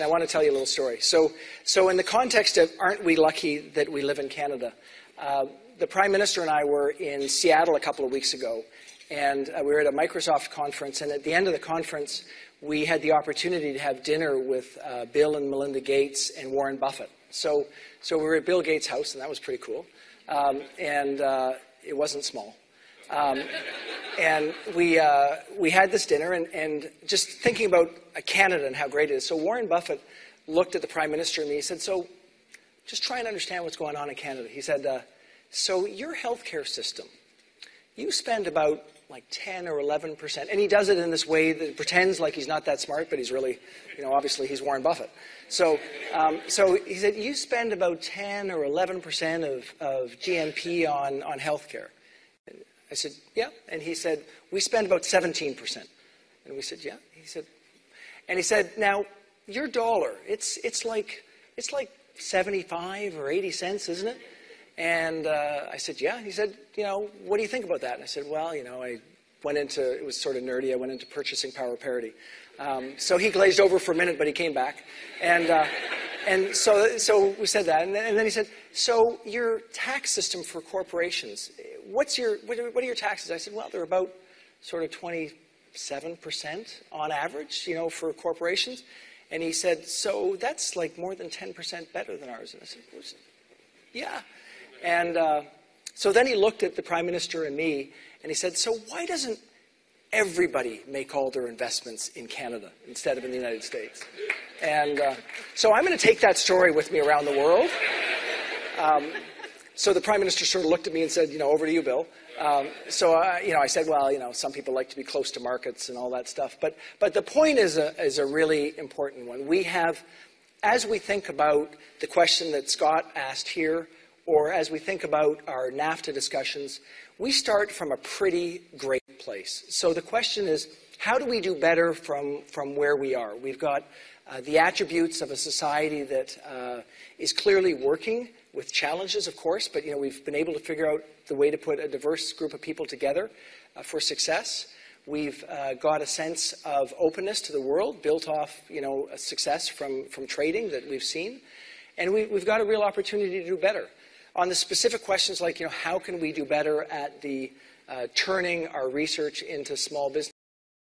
I want to tell you a little story. So in the context of aren't we lucky that we live in Canada, the Prime Minister and I were in Seattle a couple of weeks ago, and we were at a Microsoft conference, and at the end of the conference, we had the opportunity to have dinner with Bill and Melinda Gates and Warren Buffett. So we were at Bill Gates' house, and that was pretty cool, and it wasn't small. And we had this dinner, and just thinking about Canada and how great it is. So Warren Buffett looked at the Prime Minister and me. He said, so just try and understand what's going on in Canada. He said, so your healthcare system, you spend about like 10 or 11%. And he does it in this way that pretends like he's not that smart, but he's really, obviously he's Warren Buffett. So he said, you spend about 10 or 11% of GNP on healthcare. I said, yeah. And he said, we spend about 17%. And we said, yeah. He said, now, your dollar, it's like 75 or 80 cents, isn't it? And I said, yeah. He said, what do you think about that? And I said, well, I went into, it was sort of nerdy, I went into purchasing power parity. So he glazed over for a minute, but he came back. And so we said that. And then he said, so your tax system for corporations, what are your taxes? I said, well, they're about sort of 27% on average, for corporations. And he said, so that's like more than 10% better than ours. And I said, yeah. And so then he looked at the Prime Minister and me, and he said, so why doesn't everybody make all their investments in Canada instead of in the United States? And so I'm going to take that story with me around the world. So the Prime Minister sort of looked at me and said, over to you, Bill. So I said, well, some people like to be close to markets and all that stuff. But the point is a really important one. We have, as we think about the question that Scott asked here, or as we think about our NAFTA discussions, we start from a pretty great place. So the question is, how do we do better from where we are? We've got the attributes of a society that is clearly working with challenges, of course, but we've been able to figure out the way to put a diverse group of people together for success. We've got a sense of openness to the world, built off a success from trading that we've seen, and we've got a real opportunity to do better. On the specific questions like how can we do better at the turning our research into small business